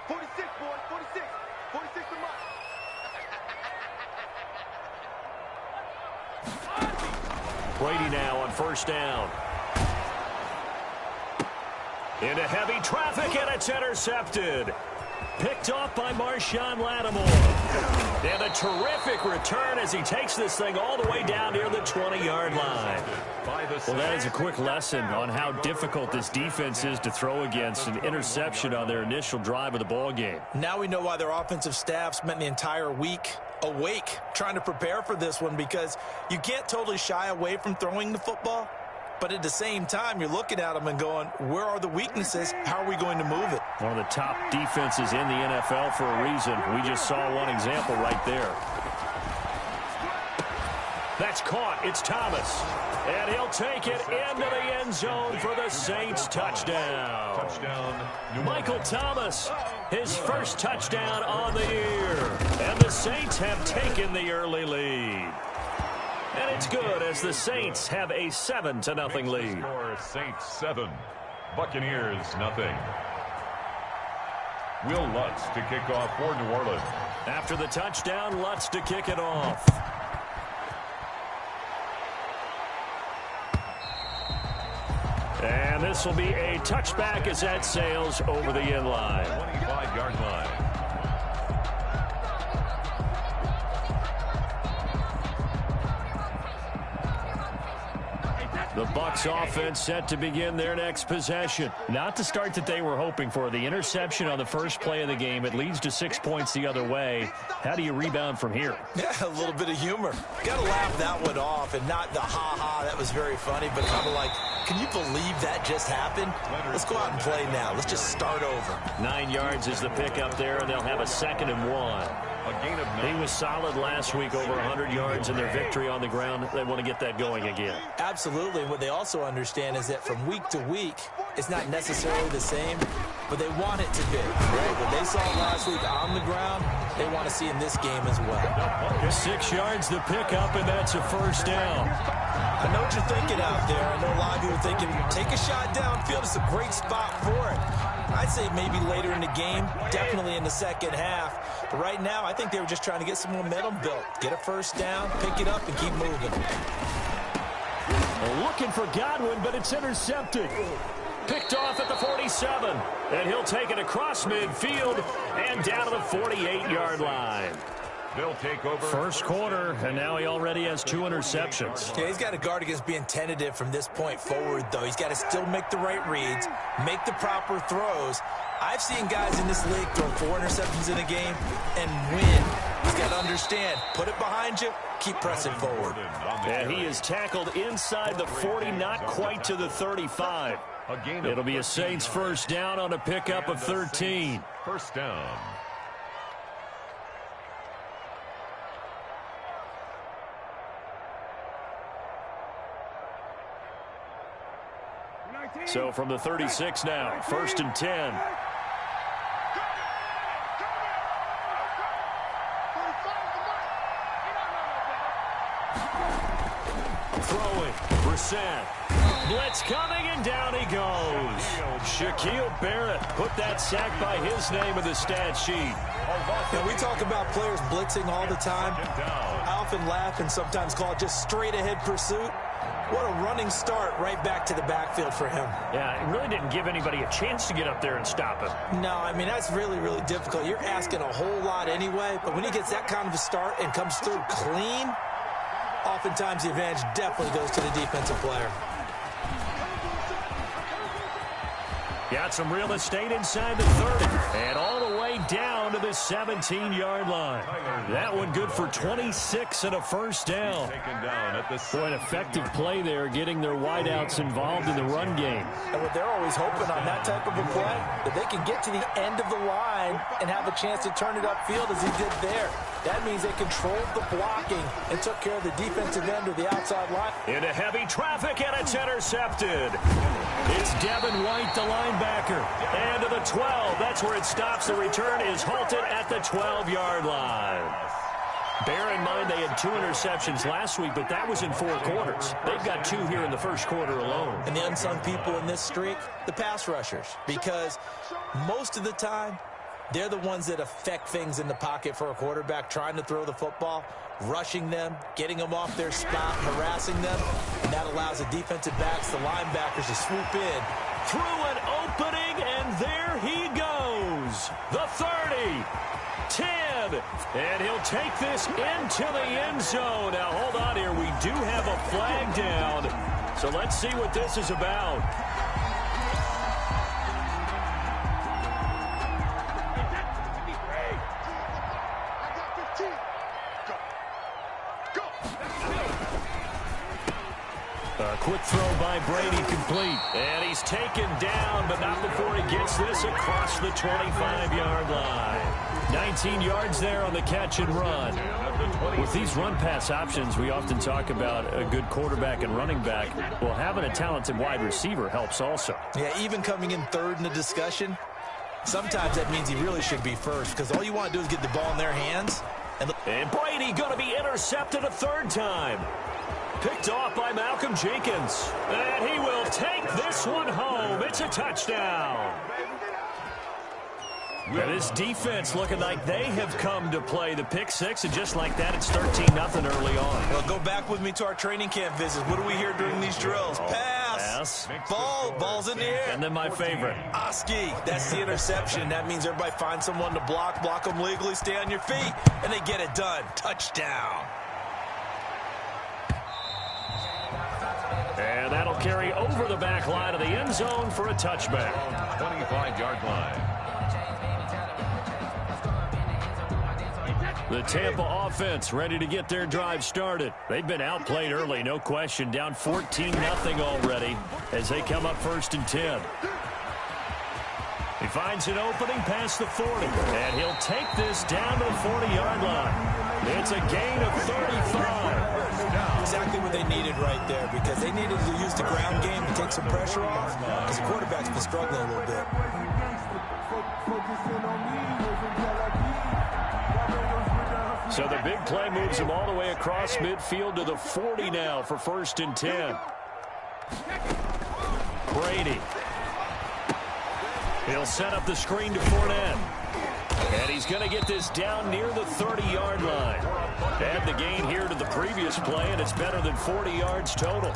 46, boy, 46. 46 to mark. Brady now on first down. Into heavy traffic, and it's intercepted. Picked off by Marshawn Lattimore. And a terrific return as he takes this thing all the way down near the 20-yard line. Well, that is a quick lesson on how difficult this defense is to throw against. An interception on their initial drive of the ball game. Now we know why their offensive staff spent the entire week awake trying to prepare for this one, because you can't totally shy away from throwing the football. But at the same time, you're looking at them and going, where are the weaknesses? How are we going to move it? One of the top defenses in the NFL for a reason. We just saw one example right there. That's caught. It's Thomas. And he'll take it into the end zone for the Saints touchdown. Michael Thomas, his first touchdown on the year. And the Saints have taken the early lead. And it's good as the Saints have a 7-0 lead. Saints 7, Buccaneers 0. Will Lutz to kick off for New Orleans. After the touchdown, Lutz to kick it off. And this will be a touchback as that sails over the end line. 25-yard line. The Bucs offense set to begin their next possession. Not the start that they were hoping for. The interception on the first play of the game. It leads to 6 points the other way. How do you rebound from here? Yeah, a little bit of humor. Got to laugh that one off, and not the ha-ha, that was very funny, but kind of like, can you believe that just happened? Let's go out and play now. Let's just start over. 9 yards is the pickup there, and they'll have a 2nd and 1. He was solid last week, over 100 yards in their victory on the ground. They want to get that going again. Absolutely. What they also understand is that from week to week, it's not necessarily the same, but they want it to be. Right? What they saw last week on the ground, they want to see in this game as well. 6 yards the pickup, and that's a first down. I know what you're thinking out there. I know a lot of you are thinking, take a shot downfield. It's a great spot for it. I'd say maybe later in the game, definitely in the second half. But right now, I think they were just trying to get some momentum built. Get a first down, pick it up, and keep moving. Looking for Godwin, but it's intercepted. Picked off at the 47. And he'll take it across midfield and down to the 48-yard line. They'll take over. First quarter, and now he already has 2 interceptions. Yeah, he's got to guard against being tentative from this point forward, though. He's got to still make the right reads, make the proper throws. I've seen guys in this league throw 4 interceptions in a game and win. He's got to understand, put it behind you, keep pressing forward. And he is tackled inside the 40, not quite to the 35. It'll be a Saints first down on a pickup of 13. First down. So from the 36 now, 1st and 10. Throwing, Brissett. Blitz coming, and down he goes. Shaquille Barrett put that sack by his name in the stat sheet. Now, we talk about players blitzing all the time. I often laugh and sometimes call it just straight-ahead pursuit. What a running start right back to the backfield for him. Yeah, it really didn't give anybody a chance to get up there and stop him. No, I mean, that's really, really difficult. You're asking a whole lot anyway, but when he gets that kind of a start and comes through clean, oftentimes the advantage definitely goes to the defensive player. Got some real estate inside the 30. And all the way down to the 17-yard line. That one good for 26 and a first down. Boy, an effective play there, getting their wideouts involved in the run game. And what they're always hoping on that type of a play, that they can get to the end of the line and have a chance to turn it upfield as he did there. That means they controlled the blocking and took care of the defensive end or the outside line. Into heavy traffic, and it's intercepted. It's Devin White, the linebacker. And to the 12. That's where it stops. The return is halted at the 12-yard line. Bear in mind they had 2 interceptions last week, but that was in 4 quarters. They've got 2 here in the first quarter alone. And the unsung people in this streak, the pass rushers. Because most of the time, They're the ones that affect things in the pocket for a quarterback, trying to throw the football, rushing them, getting them off their spot, harassing them, and that allows the defensive backs, the linebackers to swoop in. Through an opening, and there he goes. The 30, 10, and he'll take this into the end zone. Now, hold on here. We do have a flag down, so let's see what this is about. A quick throw by Brady, complete. And he's taken down, but not before he gets this across the 25-yard line. 19 yards there on the catch and run. With these run-pass options, we often talk about a good quarterback and running back. Well, having a talented wide receiver helps also. Yeah, even coming in third in the discussion, sometimes that means he really should be first, because all you want to do is get the ball in their hands. And Brady going to be intercepted a third time. Picked off by Malcolm Jenkins. And he will take this one home. It's a touchdown. And this defense looking like they have come to play. The pick six, and just like that, it's 13-0 early on. Well, go back with me to our training camp visits. What do we hear during these drills? Pass. Ball's in the air. And then my favorite. Oski. That's the interception. That means everybody finds someone to block them legally, stay on your feet, and they get it done. Touchdown. And that'll carry over the back line of the end zone for a touchback. 25-yard line. The Tampa offense ready to get their drive started. They've been outplayed early, no question. Down 14-0 already as they come up 1st and 10. He finds an opening past the 40. And he'll take this down to the 40-yard line. It's a gain of 35. Exactly what they needed right there, because they needed to use the ground game to take some pressure off, because the quarterback's been struggling a little bit. So the big play moves him all the way across midfield to the 40 now for 1st and 10. Brady. He'll set up the screen to Fournette. And he's going to get this down near the 30-yard line. Add the gain here to the previous play, and it's better than 40 yards total.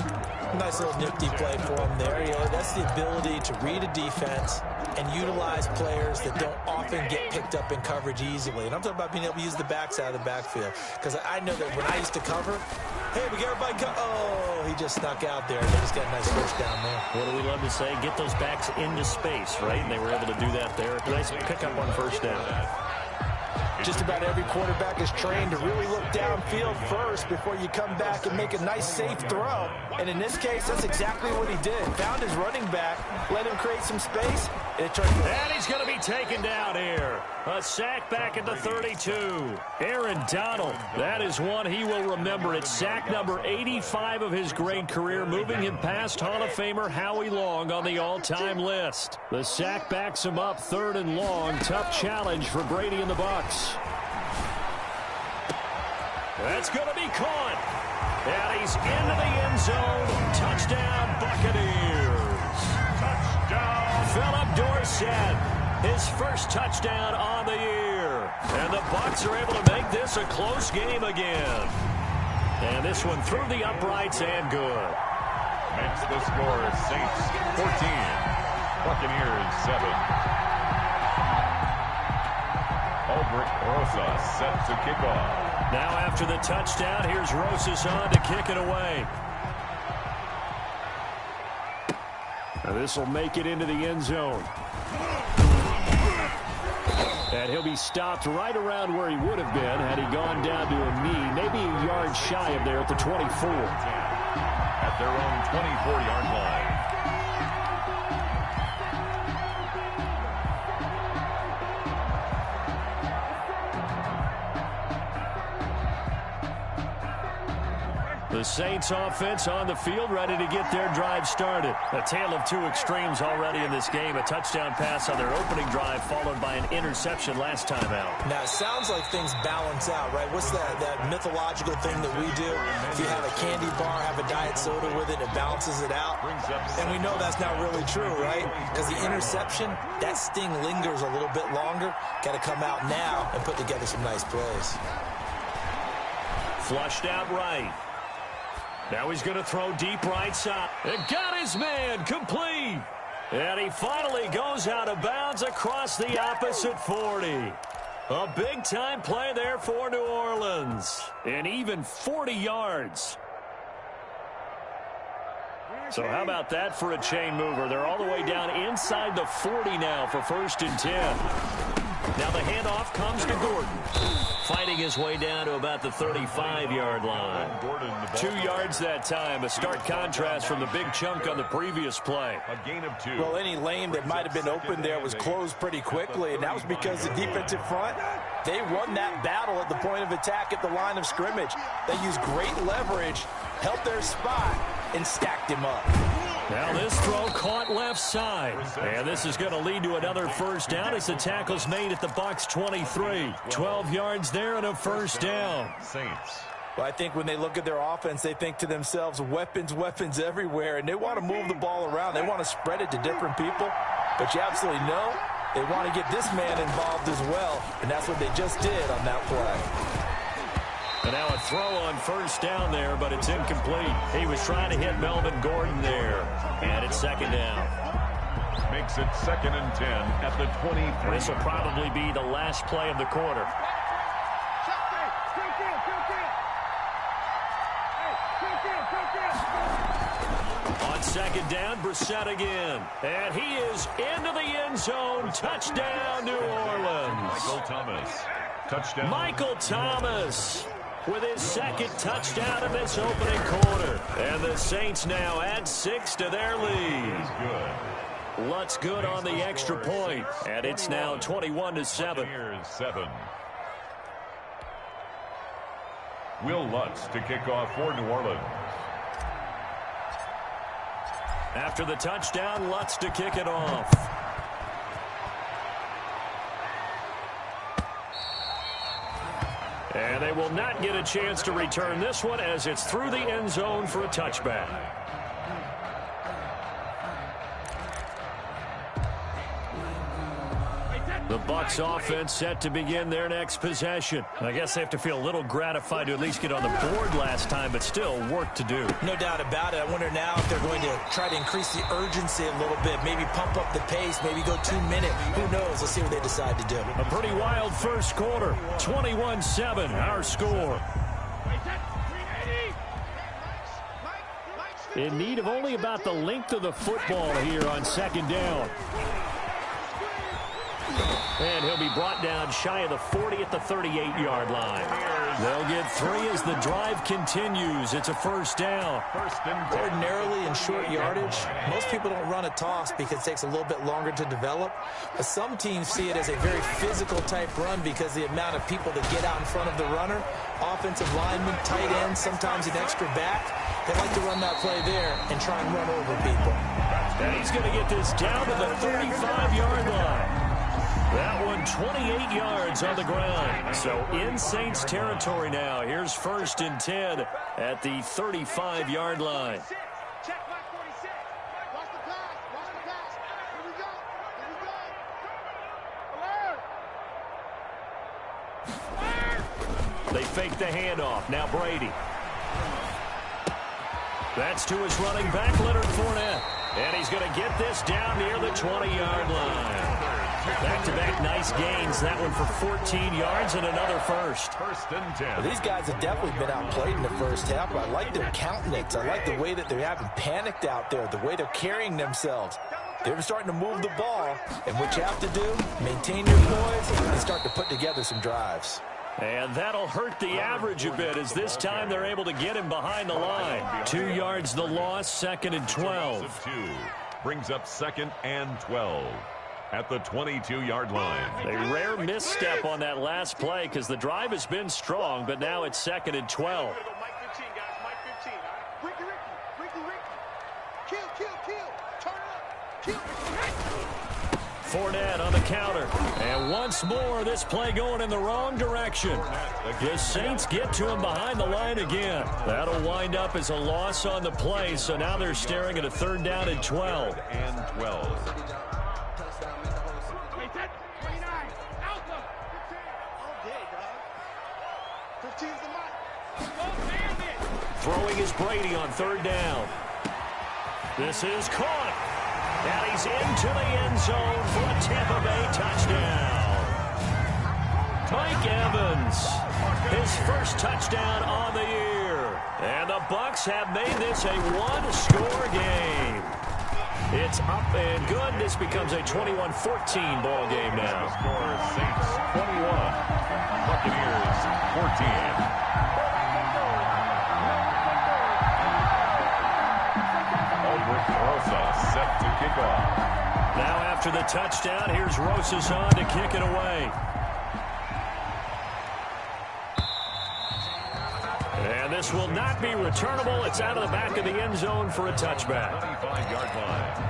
Nice little nifty play for him there. Yeah, that's the ability to read a defense and utilize players that don't often get picked up in coverage easily. And I'm talking about being able to use the backside of the backfield. Because I know that when I used to cover, hey, we got everybody oh, he just snuck out there. They just got a nice first down there. What do we love to say? Get those backs into space, right? And they were able to do that there. Nice pickup on 1st down. Just about every quarterback is trained to really look downfield first before you come back and make a nice, safe throw. And in this case, that's exactly what he did. Found his running back, let him create some space. And he's going to be taken down here. A sack back at the 32. Aaron Donald, that is one he will remember. It's sack number 85 of his great career, moving him past Hall of Famer Howie Long on the all-time list. The sack backs him up 3rd and long. Tough challenge for Brady and the Bucs. That's going to be caught. And he's into the end zone. Touchdown, Buccaneers. Touchdown. Philip Dorsett, his first touchdown on the year. And the Bucs are able to make this a close game again. And this one through the uprights and good. Makes the score Saints 14, Buccaneers 7. Albrecht Rosas set to kick off. Now after the touchdown, here's Rosas on to kick it away. Now this will make it into the end zone. And he'll be stopped right around where he would have been had he gone down to a knee, maybe a yard shy of there at the 24. At their own 24-yard line. The Saints offense on the field, ready to get their drive started. A tale of two extremes already in this game. A touchdown pass on their opening drive, followed by an interception last time out. Now, it sounds like things balance out, right? What's that mythological thing that we do? If you have a candy bar, have a diet soda with it, it balances it out. And we know that's not really true, right? Because the interception, that sting lingers a little bit longer. Got to come out now and put together some nice plays. Flushed out right. Now he's going to throw deep right side. It got his man complete. And he finally goes out of bounds across the opposite 40. A big-time play there for New Orleans. And even 40 yards. So how about that for a chain mover? They're all the way down inside the 40 now for 1st and 10. Now the handoff comes to Gordon. Fighting his way down to about the 35-yard line. 2 yards that time. A stark contrast from the big chunk on the previous play. A gain of 2. Well, any lane that might have been open there was closed pretty quickly, and that was because the defensive front, they won that battle at the point of attack at the line of scrimmage. They used great leverage, helped their spot, and stacked him up. Now this throw caught left side. And this is going to lead to another first down as the tackle's made at the Bucs 23. 12 yards there and a first down. Saints. Well, I think when they look at their offense, they think to themselves, weapons, weapons everywhere, and they want to move the ball around. They want to spread it to different people. But you absolutely know they want to get this man involved as well, and that's what they just did on that play. And now a throw on first down there, but it's incomplete. He was trying to hit Melvin Gordon there. And it's 2nd down. Makes it 2nd and 10 at the 23. This will probably be the last play of the quarter. On 2nd down, Brissett again. And he is into the end zone. Touchdown, New Orleans. Michael Thomas. Touchdown. Michael Thomas with his 2nd touchdown in this opening quarter. And the Saints now add 6 to their lead. Good. Lutz good on the extra point. And it's now 21-7. Here's 7. Will Lutz to kick off for New Orleans. After the touchdown, Lutz to kick it off. And they will not get a chance to return this one as it's through the end zone for a touchback. The Bucs offense set to begin their next possession. I guess they have to feel a little gratified to at least get on the board last time, but still work to do. No doubt about it. I wonder now if they're going to try to increase the urgency a little bit, maybe pump up the pace, maybe go 2-minute. Who knows? Let's see what they decide to do. A pretty wild first quarter. 21-7, our score. In need of only about the length of the football here on 2nd down. And he'll be brought down shy of the 40 at the 38-yard line. They'll get 3 as the drive continues. It's a first down. Ordinarily in short yardage, most people don't run a toss because it takes a little bit longer to develop. But some teams see it as a very physical type run because the amount of people that get out in front of the runner, offensive linemen, tight ends, sometimes an extra back, they like to run that play there and try and run over people. And he's going to get this down to the 35-yard line. That one 28 yards on the ground. So in Saints territory now. Here's 1st and 10 at the 35-yard line. Check back 46. Watch the pass. Watch the pass. Here we go. Here we go. Alert. They fake the handoff. Now Brady. That's to his running back, Leonard Fournette. And he's going to get this down near the 20-yard line. Back-to-back nice gains. That one for 14 yards and another first. 1st and 10. Well, these guys have definitely been outplayed in the first half, but I like their countenance. I like the way that they're having panicked out there, the way they're carrying themselves. They're starting to move the ball, and what you have to do, maintain your poise and start to put together some drives. And that'll hurt the average a bit as this time they're able to get him behind the line. 2 yards the loss, 2nd and 12. Brings up 2nd and 12 at the 22-yard line. A rare misstep on that last play because the drive has been strong, but now it's 2nd and 12. Mike 15, guys. Mike 15. Fournette on the counter. And once more, this play going in the wrong direction. The Saints get to him behind the line again. That'll wind up as a loss on the play, so now they're staring at a 3rd down and 12. And 12. Throwing is Brady on 3rd down. This is caught. And he's into the end zone for a Tampa Bay touchdown. Mike Evans, his first touchdown on the year. And the Bucs have made this a 1-score game. It's up and good. This becomes a 21-14 ball game now. The score is Saints 21, Buccaneers 14. Rosa set to kick off. Now after the touchdown, here's Rosas on to kick it away. And this will not be returnable. It's out of the back of the end zone for a touchback. 25-yard line.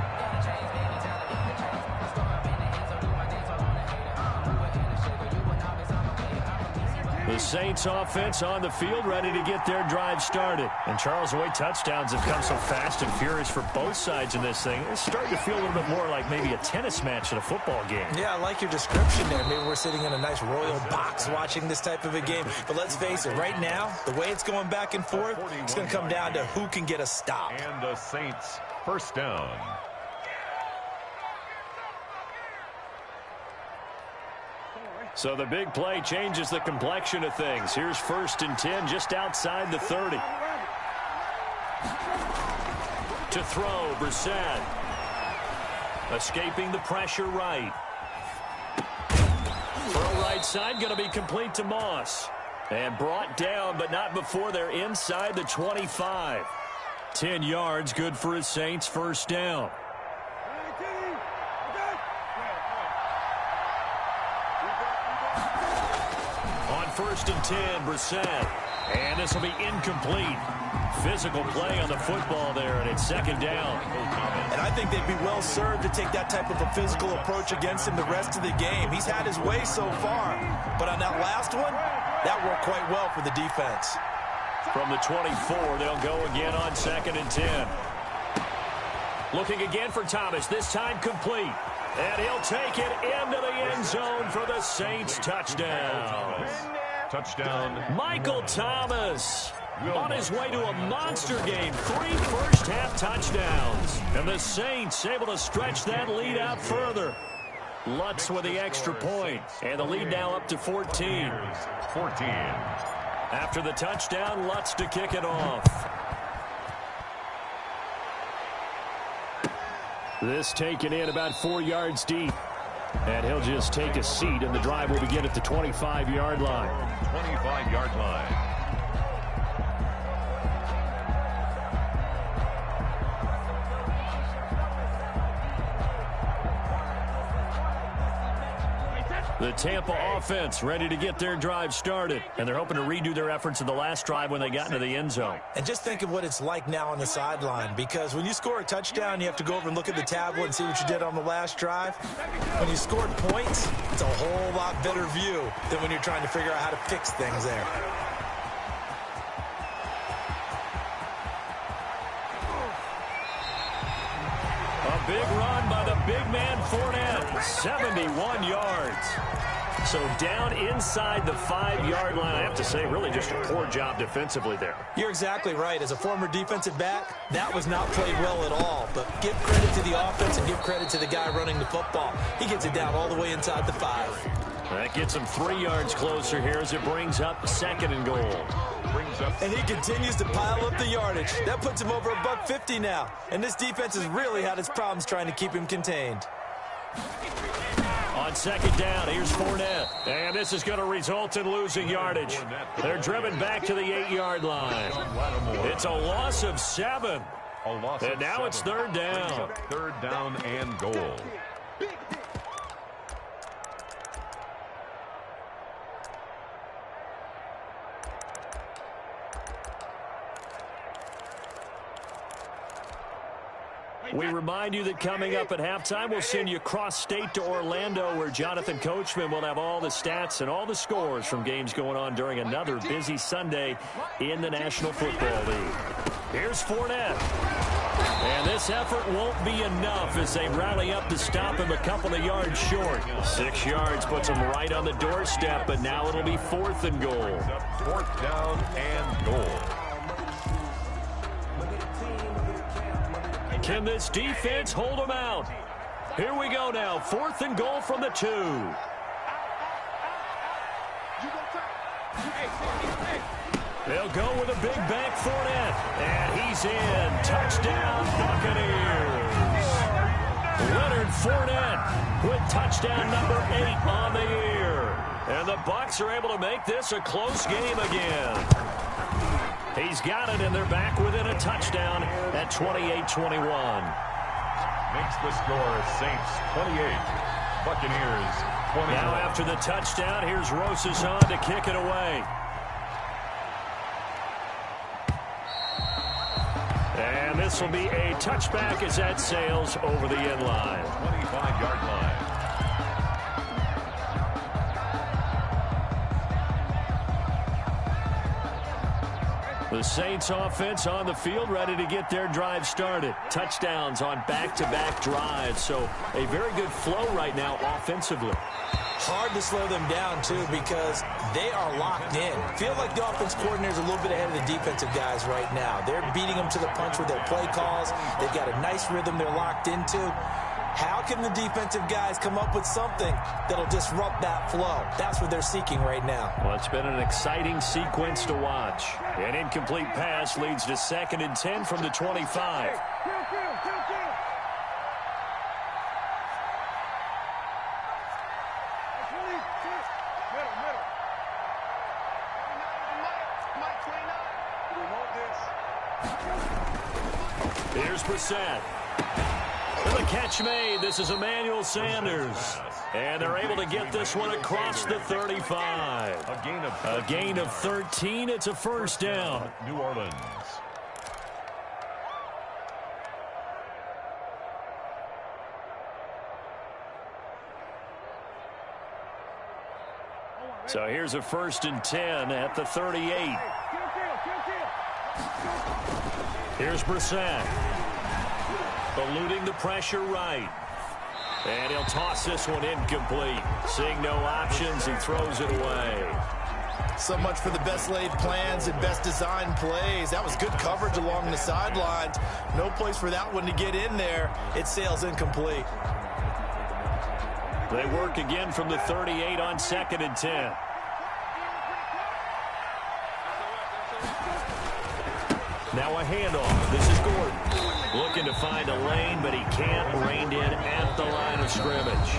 The Saints offense on the field, ready to get their drive started. And Charles, the way touchdowns have come so fast and furious for both sides in this thing, it's starting to feel a little bit more like maybe a tennis match in a football game. Yeah, I like your description there. Maybe we're sitting in a nice royal box watching this type of a game. But let's face it, right now, the way it's going back and forth, it's going to come down to who can get a stop. And the Saints 1st down. So the big play changes the complexion of things. Here's 1st and 10 just outside the 30. To throw, Brissett. Escaping the pressure right. Throw right side, going to be complete to Moss. And brought down, but not before they're inside the 25. 10 yards, good for his Saints 1st down. On 1st and 10, Brissett. And this will be incomplete. Physical play on the football there, and it's 2nd down. And I think they'd be well served to take that type of a physical approach against him the rest of the game. He's had his way so far. But on that last one, that worked quite well for the defense. From the 24, they'll go again on 2nd and 10. Looking again for Thomas, this time complete. And he'll take it into the end zone for the Saints touchdown. Touchdown. Michael Thomas on his way to a monster game. 3 first-half touchdowns. And the Saints able to stretch that lead out further. Lutz with the extra point. And the lead now up to 14. 14. After the touchdown, Lutz to kick it off. This taken in about 4 yards deep. And he'll just take a seat, and the drive will begin at the 25-yard line. 25-yard line. The Tampa offense ready to get their drive started. And they're hoping to redo their efforts in the last drive when they got into the end zone. And just think of what it's like now on the sideline, because when you score a touchdown, you have to go over and look at the tablet and see what you did on the last drive. When you scored points, it's a whole lot better view than when you're trying to figure out how to fix things there. A big run by the big man Fournette, 71 yards. So down inside the 5-yard line. I have to say, really just a poor job defensively there. You're exactly right. As a former defensive back, that was not played well at all. But give credit to the offense and give credit to the guy running the football. He gets it down all the way inside the 5. That gets him 3 yards closer here as it brings up 2nd and goal. And he continues to pile up the yardage. That puts him over $150 now. And this defense has really had its problems trying to keep him contained. On 2nd down, here's Fournette. And this is going to result in losing yardage. They're driven back to the 8-yard line. It's a loss of 7. And now it's 3rd down. 3rd down and goal. We remind you that coming up at halftime, we'll send you cross-state to Orlando, where Jonathan Coachman will have all the stats and all the scores from games going on during another busy Sunday in the National Football League. Here's Fournette. And this effort won't be enough as they rally up to stop him a couple of yards short. 6 yards puts him right on the doorstep, but now it'll be 4th and goal. 4th down and goal. Can this defense hold them out? Here we go now. 4th and goal from the 2. They'll go with a big back Fournette. And he's in. Touchdown, Buccaneers. Leonard Fournette with touchdown number 8 on the year. And the Bucs are able to make this a close game again. He's got it, and they're back within a touchdown at 28-21. Makes the score Saints 28, Buccaneers 20. Now after the touchdown, here's Rosas on to kick it away. And this will be a touchback as that sails over the end line. 25-yard line. The Saints offense on the field, ready to get their drive started. Touchdowns on back-to-back drives, so a very good flow right now offensively. Hard to slow them down, too, because they are locked in. Feel like the offense coordinator is a little bit ahead of the defensive guys right now. They're beating them to the punch with their play calls. They've got a nice rhythm they're locked into. How can the defensive guys come up with something that'll disrupt that flow? That's what they're seeking right now. Well, it's been an exciting sequence to watch. An incomplete pass leads to 2nd and 10 from the 25. Here's Brissett. And the catch made. This is Emmanuel Sanders. And they're able to get this one across the 35. A gain of 13. It's a 1st down. New Orleans. So here's a 1st and 10 at the 38. Here's Brissett. Eluding the pressure right. And he'll toss this one incomplete. Seeing no options, he throws it away. So much for the best laid plans and best designed plays. That was good coverage along the sidelines. No place for that one to get in there. It sails incomplete. They work again from the 38 on 2nd and 10. Now a handoff. This is Gordon. Looking to find a lane, but he can't. Reined in at the line of scrimmage.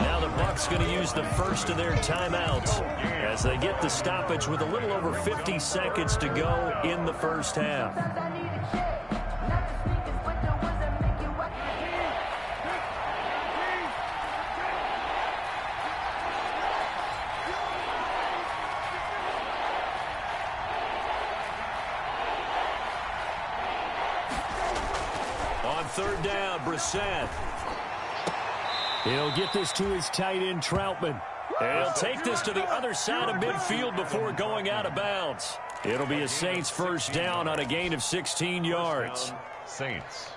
Now the Bucs going to use the first of their timeouts as they get the stoppage with a little over 50 seconds to go in the first half. On 3rd down, Brissett. He'll get this to his tight end, Troutman. And he'll take this to the other side of midfield before going out of bounds. It'll be a Saints 1st down on a gain of 16 yards. Saints.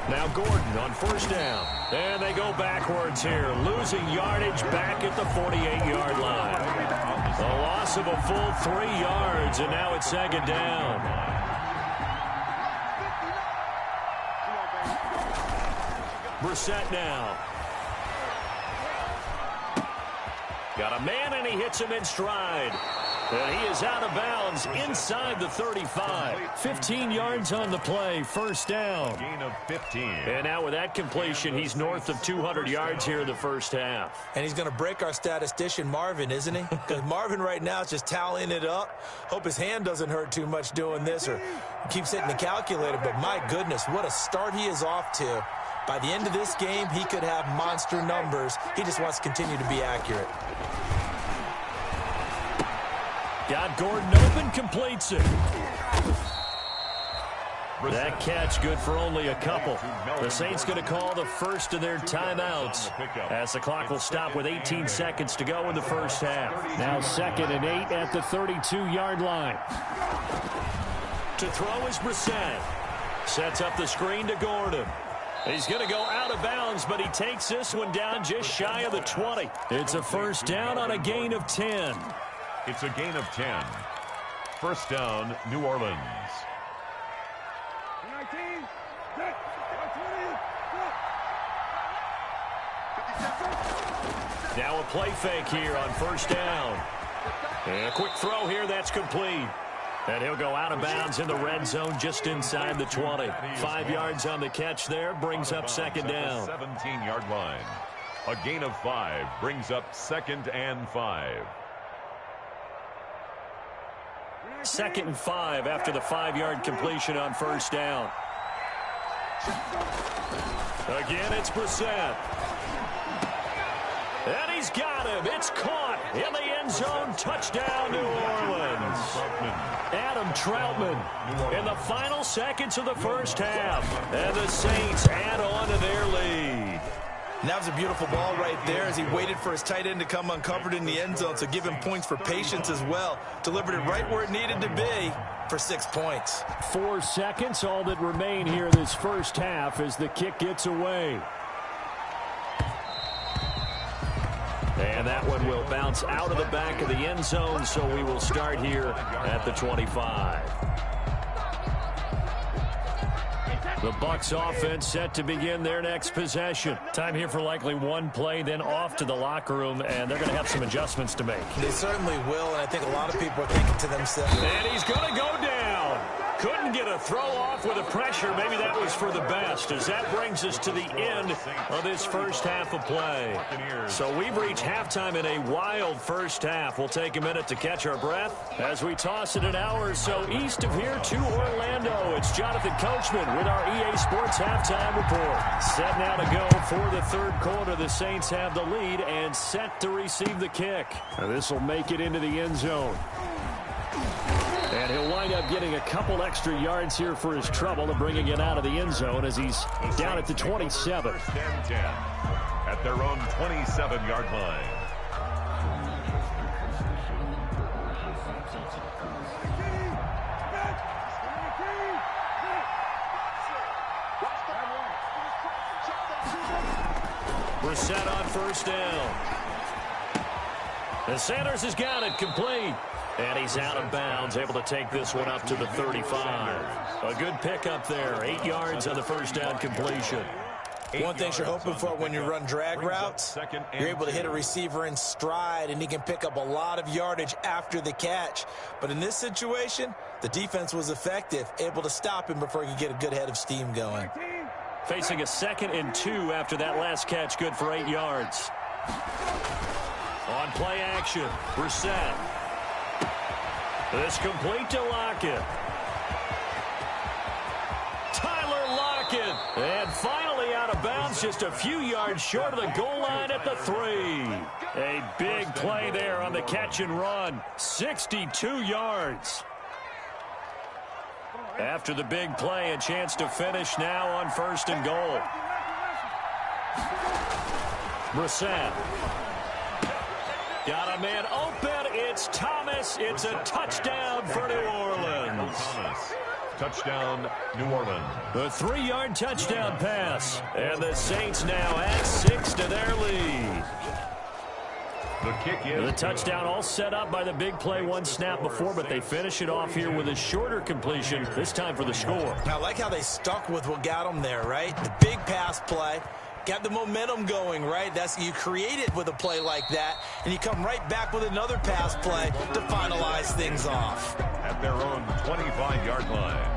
Now Gordon on 1st down. And they go backwards here, losing yardage back at the 48-yard line. A loss of a full 3 yards, and now it's 2nd down. Brissett now. Got a man, and he hits him in stride. And he is out of bounds inside the 35. 15 yards on the play, 1st down. Gain of 15. And now with that completion, he's north of 200 yards here in the first half. And he's going to break our statistician, Marvin, isn't he? Because Marvin right now is just tallying it up. Hope his hand doesn't hurt too much doing this or keeps hitting the calculator. But my goodness, what a start he is off to. By the end of this game, he could have monster numbers. He just wants to continue to be accurate. Got Gordon open, completes it. That catch good for only a couple. The Saints going to call the first of their timeouts as the clock will stop with 18 seconds to go in the first half. Now 2nd and 8 at the 32-yard line. To throw is Brissett. Sets up the screen to Gordon. He's going to go out of bounds, but he takes this one down just shy of the 20. It's a first down on a gain of 10. It's a gain of 10. First down, New Orleans. Now a play fake here on first down. And a quick throw here that's complete. And he'll go out of bounds in the red zone just inside the 20. 5 yards on the catch there, brings up second down. 17-yard line. A gain of 5 brings up 2nd and 5. 2nd and 5 after the 5-yard completion on first down. Again, it's Brissett. And he's got him. It's caught in the end zone. Touchdown, New Orleans. Adam Troutman in the final seconds of the first half. And the Saints add on to their lead. And that was a beautiful ball right there as he waited for his tight end to come uncovered in the end zone. So give him points for patience as well. Delivered it right where it needed to be for 6 points. 4 seconds, all that remain here this first half as the kick gets away. And that one will bounce out of the back of the end zone, so we will start here at the 25. The Bucs offense set to begin their next possession. Time here for likely one play, then off to the locker room, and they're going to have some adjustments to make. They certainly will, and I think a lot of people are thinking to themselves. And he's going to go down. Couldn't get a throw off with the pressure. Maybe that was for the best, as that brings us to the end of this first half of play. So we've reached halftime in a wild first half. We'll take a minute to catch our breath as we toss it an hour or so east of here to Orlando. It's Jonathan Coachman with our EA Sports Halftime Report. Set now to go for the third quarter. The Saints have the lead and set to receive the kick. This will make it into the end zone. And he'll wind up getting a couple extra yards here for his trouble and bringing it out of the end zone as he's down at the 27. First and 10 at their own 27-yard line. Brissett on first down. And Sanders has got it complete. And he's out of bounds, able to take this one up to the 35. A good pickup there. 8 yards on the first down completion. One thing you're hoping for when you run drag routes, you're able to hit a receiver in stride, and he can pick up a lot of yardage after the catch. But in this situation, the defense was effective, able to stop him before he could get a good head of steam going. Facing a 2nd and 2 after that last catch, good for 8 yards. On play action, Brissett. This complete to Lockett. Tyler Lockett. And finally out of bounds, just a few yards short of the goal line at the 3. A big play there on the catch and run. 62 yards. After the big play, a chance to finish now on 1st and goal. Brissett. Got a man open. It's Thomas. It's a touchdown for New Orleans. Thomas. Touchdown, New Orleans. A 3-yard touchdown pass. And the Saints now add 6 to their lead. The kick is The touchdown all set up by the big play one snap before, but they finish it off here with a shorter completion, this time for the score. I like how they stuck with what got them there, right? The big pass play. Got the momentum going, right? That's you create it with a play like that, and you come right back with another pass play to finalize things off. at their own 25-yard line.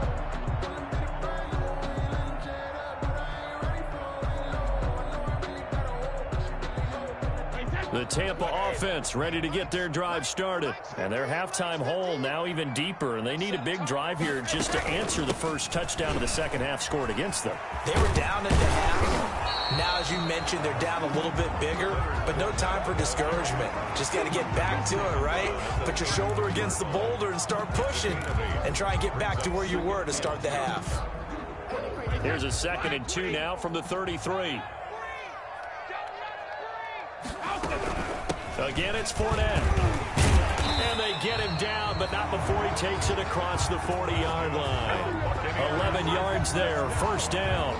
The Tampa offense ready to get their drive started. And their halftime hole now even deeper, and they need a big drive here just to answer the first touchdown of the second half scored against them. They were down at the half. Now, as you mentioned, they're down a little bit bigger, but no time for discouragement. Just got to get back to it, right? Put your shoulder against the boulder and start pushing and try and get back to where you were to start the half. Here's a 2nd and 2 now from the 33. Again, it's Fournette. And they get him down, but not before he takes it across the 40-yard line. 11 yards there, first down.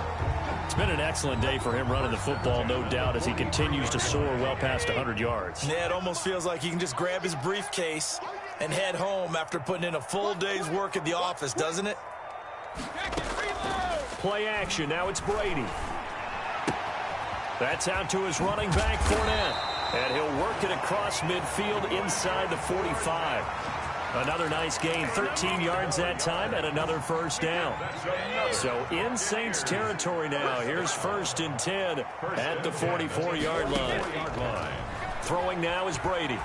It's been an excellent day for him running the football, no doubt, as he continues to soar well past 100 yards. Yeah, it almost feels like he can just grab his briefcase and head home after putting in a full day's work at the office, doesn't it? Play action, now it's Brady. That's out to his running back, Fournette. And he'll work it across midfield inside the 45. Another nice gain, 13 yards that time, and another first down. So in Saints territory now. Here's 1st and 10 at the 44-yard line. Throwing now is Brady.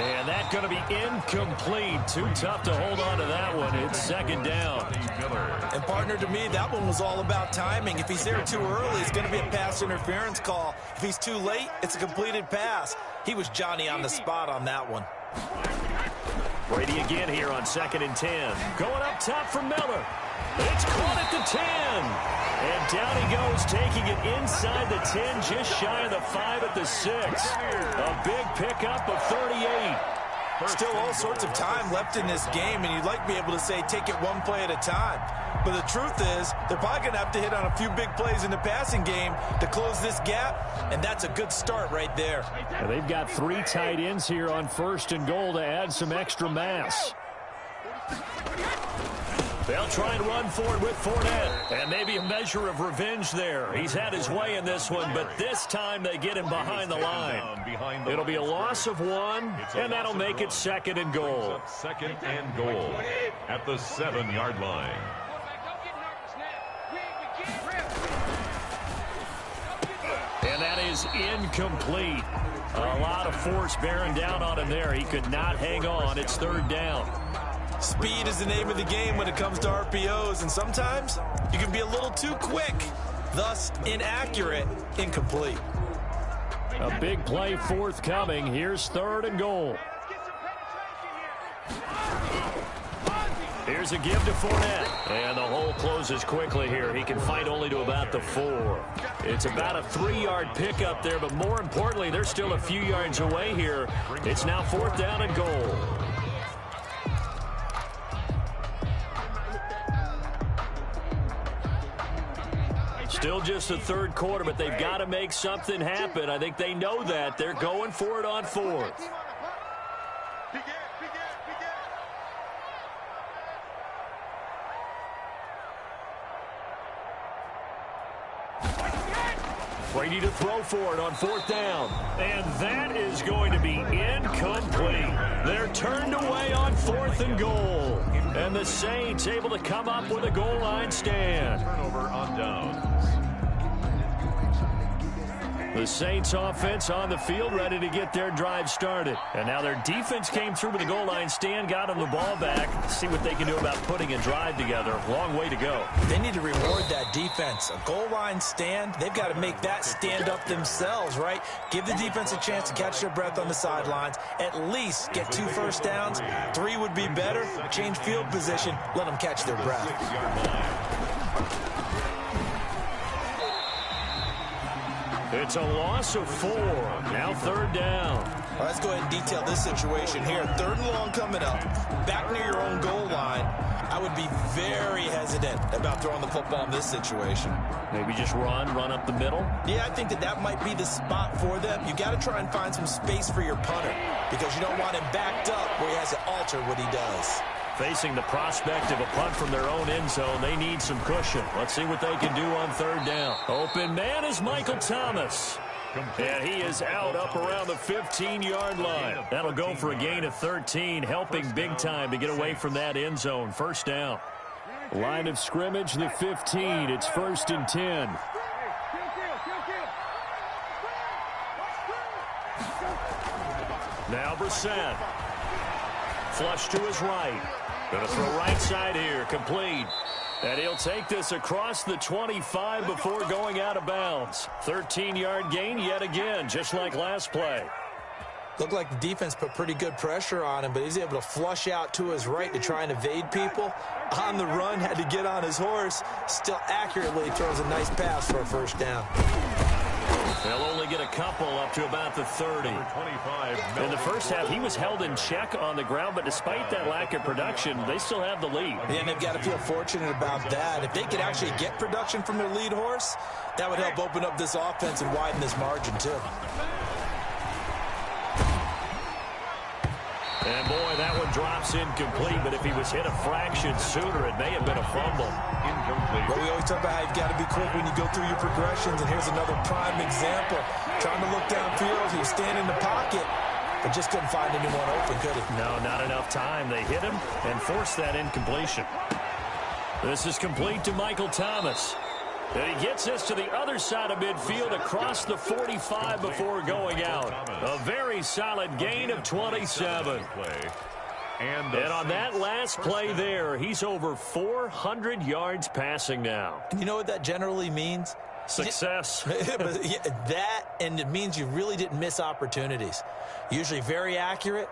And that's going to be incomplete. Too tough to hold on to that one. It's 2nd down. And, partner, to me, that one was all about timing. If he's there too early, it's going to be a pass interference call. If he's too late, it's a completed pass. He was Johnny on the spot on that one. Brady again here on 2nd and 10. Going up top for Miller. It's caught at the 10. And down he goes, taking it inside the 10, just shy of the 5 at the 6. A big pickup of 38. Still all sorts of time left in this game, and you'd like to be able to say take it one play at a time. But the truth is, they're probably going to have to hit on a few big plays in the passing game to close this gap, and that's a good start right there. And they've got 3 tight ends here on 1st and goal to add some extra mass. They'll try and run for it with Fournette. And maybe a measure of revenge there. He's had his way in this one, but this time they get him behind the line. It'll be a loss of 1, and that'll make it 2nd and goal. 2nd and goal at the 7-yard line. And that is incomplete. A lot of force bearing down on him there. He could not hang on. It's 3rd down. Speed is the name of the game when it comes to RPOs, and sometimes you can be a little too quick, thus inaccurate, incomplete. A big play forthcoming. Here's 3rd and goal. Here's a give to Fournette. And the hole closes quickly here. He can fight only to about the 4. It's about a 3-yard pickup there, but more importantly, they're still a few yards away here. It's now 4th down and goal. Still just the 3rd quarter, but they've got to make something happen. I think they know that. They're going for it on 4th. Brady to throw for it on 4th down. And that is going to be incomplete. They're turned away on 4th and goal. And the Saints able to come up with a goal line stand. Turnover on downs. The Saints offense on the field ready to get their drive started. And now their defense came through with a goal line stand, got them the ball back. See what they can do about putting a drive together. Long way to go. They need to reward that defense. A goal line stand, they've got to make that stand up themselves, right? Give the defense a chance to catch their breath on the sidelines. At least get 2 first downs. 3 would be better. Change field position. Let them catch their breath. It's a loss of 4. Now 3rd down. All right, let's go ahead and detail this situation here. 3rd and long coming up. Back near your own goal line. I would be very hesitant about throwing the football in this situation. Maybe just run up the middle? Yeah, I think that might be the spot for them. You got to try and find some space for your punter because you don't want him backed up where he has to alter what he does. Facing the prospect of a punt from their own end zone, they need some cushion. Let's see what they can do on 3rd down. Open man is Michael Thomas. And he is out up around the 15-yard line. That'll go for a gain of 13, helping big time to get away from that end zone. 1st down. Line of scrimmage, the 15. It's 1st and 10. Now Brissett. Flush to his right. Going to throw right side here. Complete. And he'll take this across the 25 before going out of bounds. 13-yard gain yet again, just like last play. Looked like the defense put pretty good pressure on him, but he's able to flush out to his right to try and evade people. On the run, had to get on his horse. Still accurately throws a nice pass for a first down. They'll only get a couple up to about the 30. In the first half, he was held in check on the ground, but despite that lack of production, they still have the lead. Yeah, and they've got to feel fortunate about that. If they could actually get production from their lead horse, that would help open up this offense and widen this margin, too. And, boy, that one drops incomplete, but if he was hit a fraction sooner, it may have been a fumble. Incomplete. But we always talk about how you've got to be quick when you go through your progressions, and here's another prime example. Trying to look downfield, he was standing in the pocket, but just couldn't find anyone open, could he? No, not enough time. They hit him and forced that incompletion. This is complete to Michael Thomas. And he gets this to the other side of midfield across the 45 before going out. A very solid gain of 27. And on that last play there, he's over 400 yards passing now. And you know what that generally means? Success. That, and it means you really didn't miss opportunities. Usually very accurate.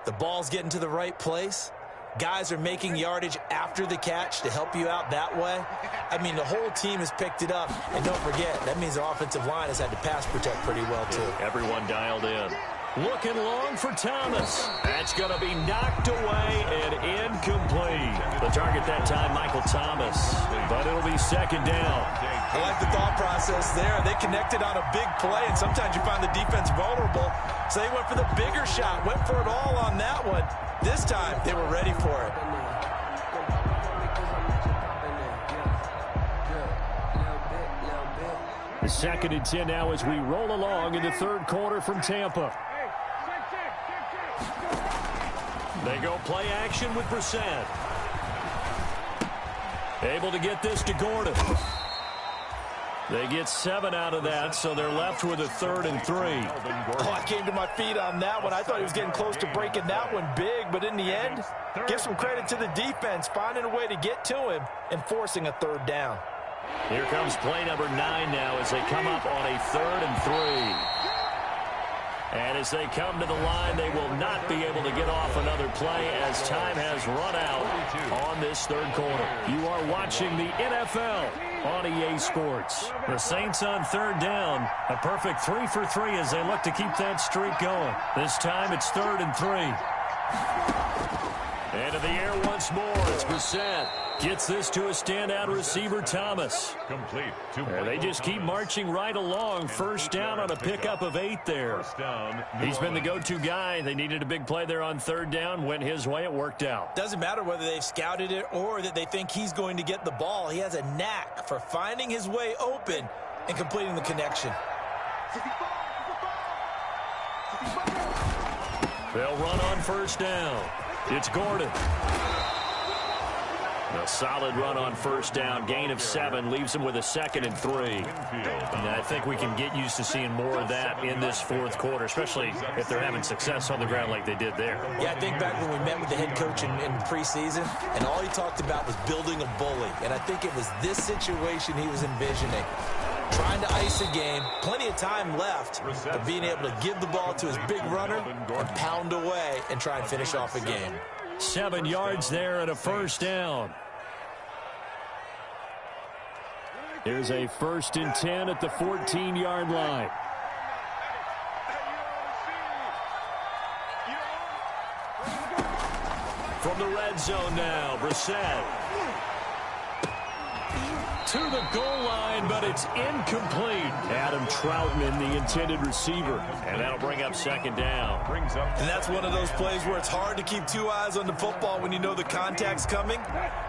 The ball's getting to the right place. Guys are making yardage after the catch to help you out that way. I mean, the whole team has picked it up. And don't forget, that means the offensive line has had to pass protect pretty well, too. Everyone dialed in. Looking long for Thomas. That's going to be knocked away and incomplete. The target that time, Michael Thomas. But it'll be second down. I like the thought process there. They connected on a big play, and sometimes you find the defense vulnerable. So they went for the bigger shot, went for it all on that one. This time, they were ready for it. The 2nd and 10 now as we roll along in the third quarter from Tampa. They go play action with Brissett. Able to get this to Gordon. They get 7 out of that, so they're left with a 3rd and 3. Oh, I came to my feet on that one. I thought he was getting close to breaking that one big, but in the end, give some credit to the defense, finding a way to get to him and forcing a 3rd down. Here comes play number 9 now as they come up on a 3rd and 3. And as they come to the line, they will not be able to get off another play as time has run out on this third quarter. You are watching the NFL on EA Sports. The Saints on 3rd down. A perfect 3 for 3 as they look to keep that streak going. This time it's 3rd and 3. Into the air once more. It's Brissett. Gets this to a standout receiver, Thomas. Complete. They just keep marching right along. First down on a pickup of 8 there. He's been the go-to guy. They needed a big play there on 3rd down. Went his way. It worked out. Doesn't matter whether they've scouted it or that they think he's going to get the ball. He has a knack for finding his way open and completing the connection. They'll run on first down. It's Gordon. A solid run on first down. Gain of 7 leaves him with a 2nd and 3. And I think we can get used to seeing more of that in this fourth quarter, especially if they're having success on the ground like they did there. Yeah, I think back when we met with the head coach in preseason, and all he talked about was building a bully. And I think it was this situation he was envisioning. Trying to ice a game, plenty of time left, but being able to give the ball to his big runner and pound away and try and finish off a game. 7 yards there and a first down. Here's a 1st and 10 at the 14-yard line. From the red zone now, Brissett. To the goal line, but it's incomplete. Adam Troutman, the intended receiver. And that'll bring up 2nd down. And that's one of those plays where it's hard to keep 2 eyes on the football when you know the contact's coming,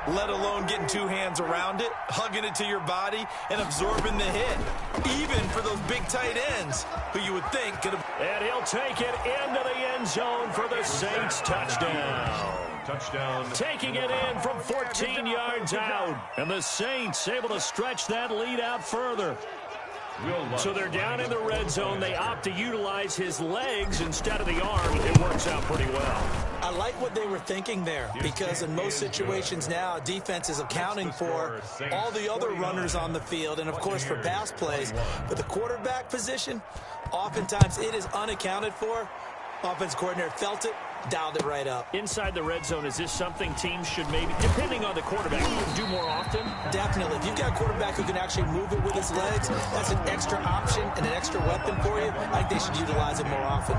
let alone getting 2 hands around it, hugging it to your body, and absorbing the hit. Even for those big tight ends, who you would think could have... And he'll take it into the end zone for the Saints touchdown. Taking it in from 14 yards out. And the Saints able to stretch that lead out further. So they're down in the red zone. They opt to utilize his legs instead of the arm. It works out pretty well. I like what they were thinking there, because in most situations now, defense is accounting for all the other runners on the field and, of course, for pass plays. But the quarterback position, oftentimes it is unaccounted for. Offense coordinator felt it, dialed it right up. Inside the red zone, is this something teams should maybe, depending on the quarterback, do more often? Definitely. If you've got a quarterback who can actually move it with his legs, that's an extra option and an extra weapon for you. I think they should utilize it more often.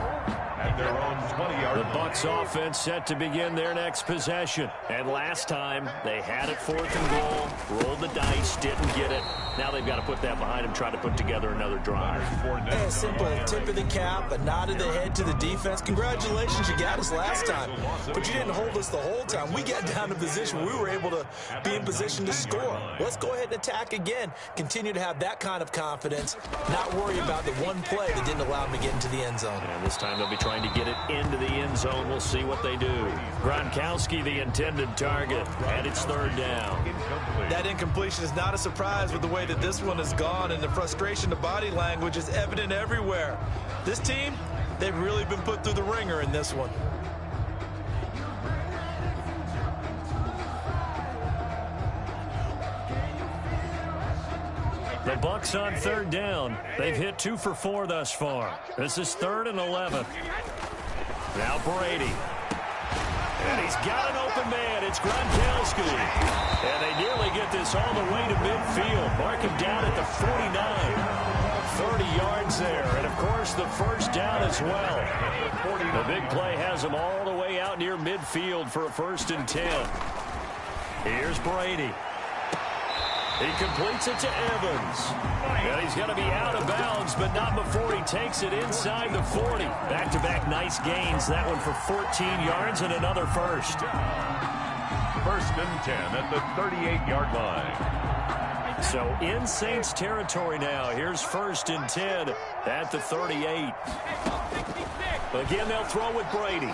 At their own 20-yard The Bucs offense set to begin their next possession. And last time, they had it 4th and goal, rolled the dice, didn't get it. Now they've got to put that behind them, try to put together another drive. Hey, a simple tip of the cap, a nod of the head to the defense. Congratulations, you got us last time. But you didn't hold us the whole time. We got down to position. We were able to be in position to score. Let's go ahead and attack again. Continue to have that kind of confidence, not worry about the one play that didn't allow them to get into the end zone. And this time they'll be trying to get it into the end zone. We'll see what they do. Gronkowski, the intended target, and it's 3rd down. That incompletion is not a surprise with the way that this one has gone, and the frustration, the body language is evident everywhere. This team, they've really been put through the ringer in this one. The Bucs on 3rd down. They've hit 2 for 4 thus far. This is 3rd and 11. Now Brady. And he's got an open man. It's Gronkowski. And they nearly get this all the way to midfield. Mark him down at the 49. 30 yards there. And, of course, the 1st down as well. The big play has them all the way out near midfield for a 1st and 10. Here's Brady. He completes it to Evans. And he's going to be out of bounds, but not before he takes it inside the 40. Back-to-back nice gains. That one for 14 yards and another 1st. 1st and 10 at the 38-yard line. So in Saints territory now. Here's 1st and 10 at the 38. Again, they'll throw with Brady.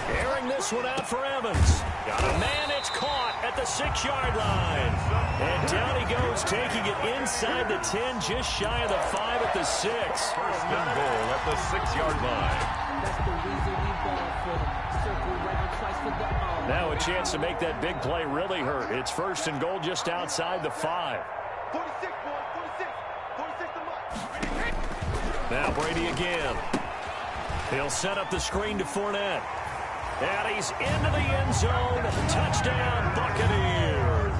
Airing this one out for Evans. Got a man, it's caught at the 6-yard line. And down he goes, taking it inside the 10, just shy of the 5 at the 6. 1st and goal at the 6-yard line. Now a chance to make that big play really hurt. It's 1st and goal just outside the 5. 46, boy, 46 to Mike. Now Brady again. He'll set up the screen to Fournette. And he's into the end zone. Touchdown, Buccaneers.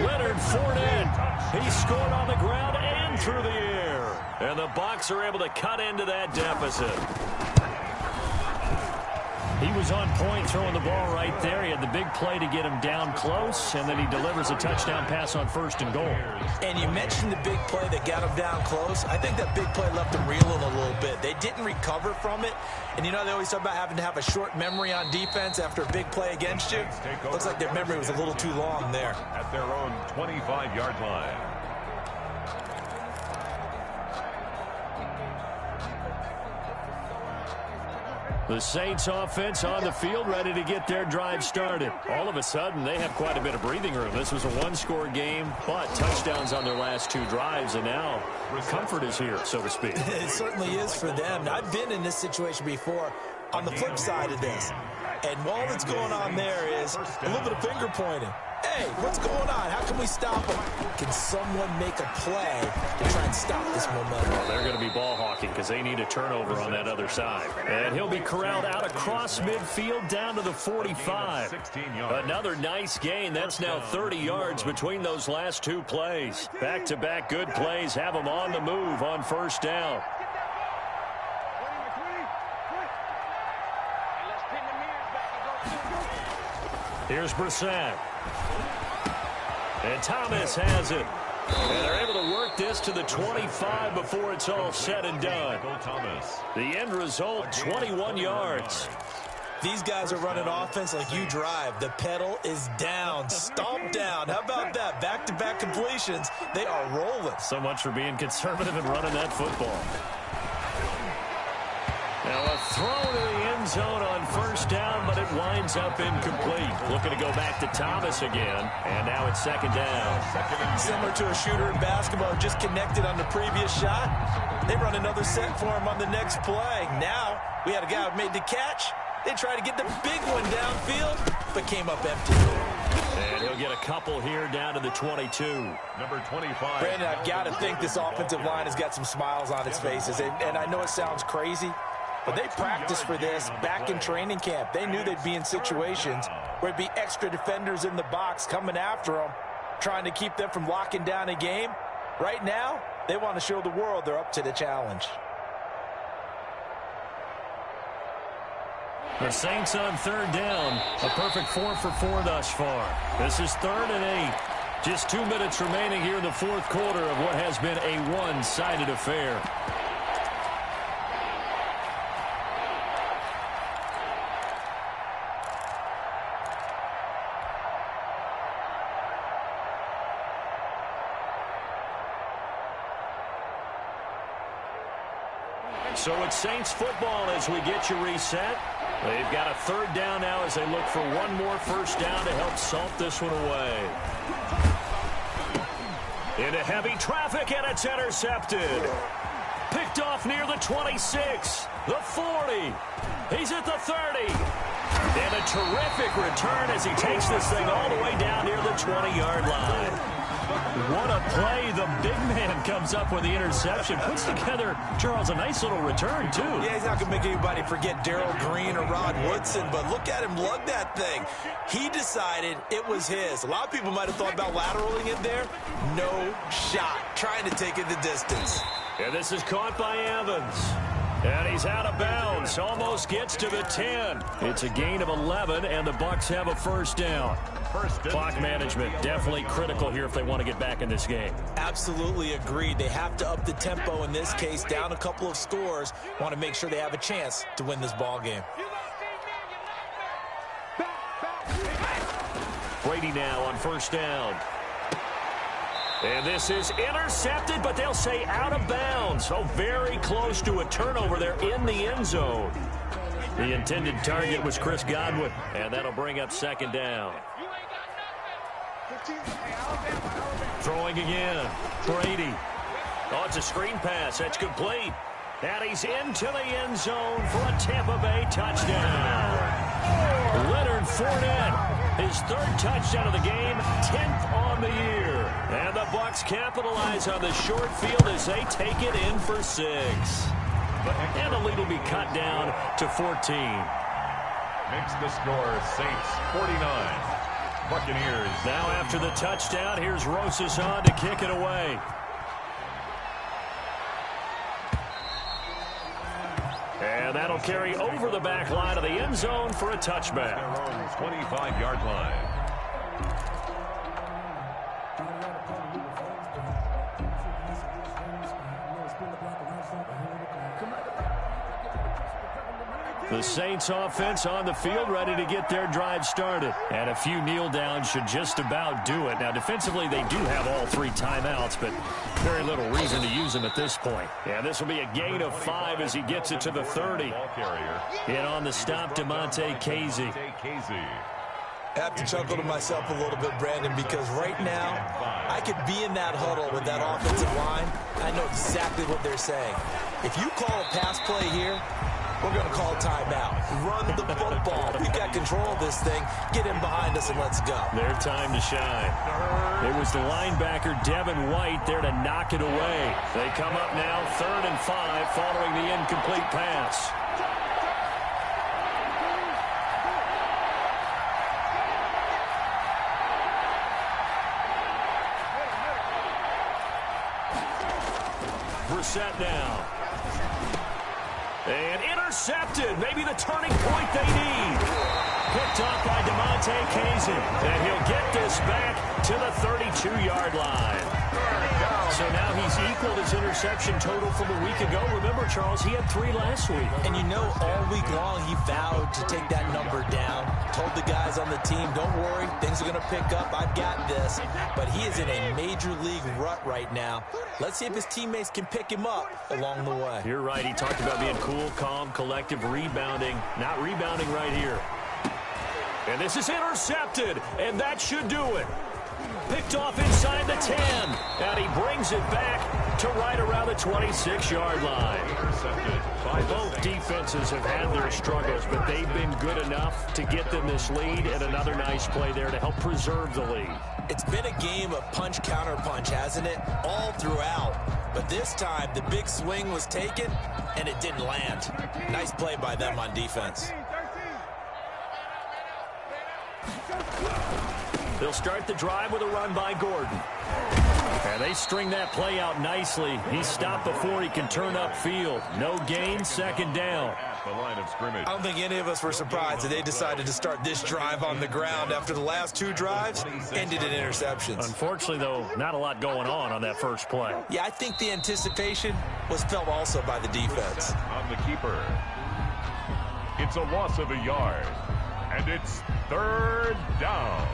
Leonard Fournette. He scored on the ground and through the air. And the Bucs are able to cut into that deficit. He was on point throwing the ball right there. He had the big play to get him down close, and then he delivers a touchdown pass on 1st and goal. And you mentioned the big play that got him down close. I think that big play left him reeling a little bit. They didn't recover from it. And, you know, they always talk about having to have a short memory on defense after a big play against you. Looks like their memory was a little too long there. At their own 25-yard line. The Saints offense on the field, ready to get their drive started. All of a sudden, they have quite a bit of breathing room. This was a one-score game, but touchdowns on their last 2 drives, and now comfort is here, so to speak. It certainly is for them. Now, I've been in this situation before on the flip side of this. And all that's going on there is a little bit of finger pointing. Hey, what's going on? How can we stop them? Can someone make a play to try and stop this momentum? Well, they're going to be ball hawking because they need a turnover on that other side. And he'll be corralled out across midfield down to the 45. Another nice gain. That's now 30 yards between those last 2 plays. Back-to-back good plays have them on the move on 1st down. Here's Brissett. And Thomas has it. And they're able to work this to the 25 before it's all said and done. The end result, 21 yards. These guys are running offense like you drive. The pedal is down, stomp down. How about that? Back-to-back completions. They are rolling. So much for being conservative and running that football. Now a throw to the end end zone on first down, but it winds up incomplete. Looking to go back to Thomas again, and now it's second down. Similar to a shooter in basketball, just connected on the previous shot. They run another set for him on the next play. Now we had a guy who made the catch. They tried to get the big one downfield, but came up empty. And he'll get a couple here down to the 22. Number 25. Brandon, I've got to think this offensive line has got some smiles on its faces. And I know it sounds crazy, but they practiced for this back in training camp. They knew they'd be in situations where it'd be extra defenders in the box coming after them, trying to keep them from locking down a game. Right now, they want to show the world they're up to the challenge. The Saints on third down. A perfect 4 for 4 thus far. This is 3rd and 8. Just 2 minutes remaining here in the fourth quarter of what has been a one-sided affair. So it's Saints football as we get you reset. They've got a third down now as they look for one more first down to help salt this one away. Into heavy traffic, and it's intercepted. Picked off near the 26, the 40. He's at the 30. And a terrific return as he takes this thing all the way down near the 20-yard line. What a play. The big man comes up with the interception. Puts together, Charles, a nice little return, too. Yeah, he's not going to make anybody forget Darrell Green or Rod Woodson, but look at him lug that thing. He decided it was his. A lot of people might have thought about lateraling it there. No shot. Trying to take it the distance. And this is caught by Evans. And he's out of bounds. Almost gets to the 10. It's a gain of 11, and the Bucs have a first down. Clock management definitely critical here if they want to get back in this game. Absolutely agreed. They have to up the tempo in this case, down a couple of scores. Want to make sure they have a chance to win this ball game. Brady now on first down. And this is intercepted, but they'll say out of bounds. So very close to a turnover there in the end zone. The intended target was Chris Godwin, and that'll bring up second down. Throwing again. Brady. Oh, it's a screen pass. That's complete. And he's into the end zone for a Tampa Bay touchdown. Leonard Fournette, his third touchdown of the game, 10th on the year. And the Bucs capitalize on the short field as they take it in for 6. And the lead will be cut down to 14. Makes the score Saints 49. Buccaneers. Now after the touchdown, here's Rosas on to kick it away. And that'll carry over the back line of the end zone for a touchback. 25-yard line. The Saints offense on the field ready to get their drive started. And a few kneel downs should just about do it. Now defensively they do have all 3 timeouts, but very little reason to use them at this point. And this will be a gain of 5 as he gets it to the 30. And on the stop, DeMonte Casey. I have to chuckle to myself a little bit, Brandon, because right now I could be in that huddle with that offensive line. I know exactly what they're saying. If you call a pass play here, we're going to call a timeout. Run the football. We've got control of this thing. Get in behind us and let's go. Their time to shine. It was the linebacker, Devin White, there to knock it away. They come up now 3rd and 5 following the incomplete pass. Brissett now. And intercepted. Maybe the turning point they need. picked off by DeMonte Kazin. And he'll get this back to the 32-yard line. So now he's equaled his interception total from a week ago. Remember, Charles, he had 3 last week. And you know, all week long he vowed to take that number down. Told the guys on the team, don't worry, things are going to pick up. I've got this. But he is in a major league rut right now. Let's see if his teammates can pick him up along the way. You're right. He talked about being cool, calm, collective, rebounding. Not rebounding right here. And this is intercepted, and that should do it. Picked off inside the 10, and he brings it back to right around the 26-yard line. Both defenses have had their struggles, but they've been good enough to get them this lead, and another nice play there to help preserve the lead. It's been a game of punch-counter-punch, hasn't it? All throughout. But this time, the big swing was taken, and it didn't land. Nice play by them on defense. They'll start the drive with a run by Gordon. And they string that play out nicely. He's stopped before he can turn upfield. No gain, second down. The line of scrimmage. I don't think any of us were surprised that they decided to start this drive on the ground after the last 2 drives ended in interceptions. Unfortunately, though, not a lot going on that first play. Yeah, I think the anticipation was felt also by the defense. On the keeper. It's a loss of a yard. And it's 3rd down.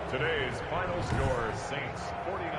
Today's final score, Saints 49,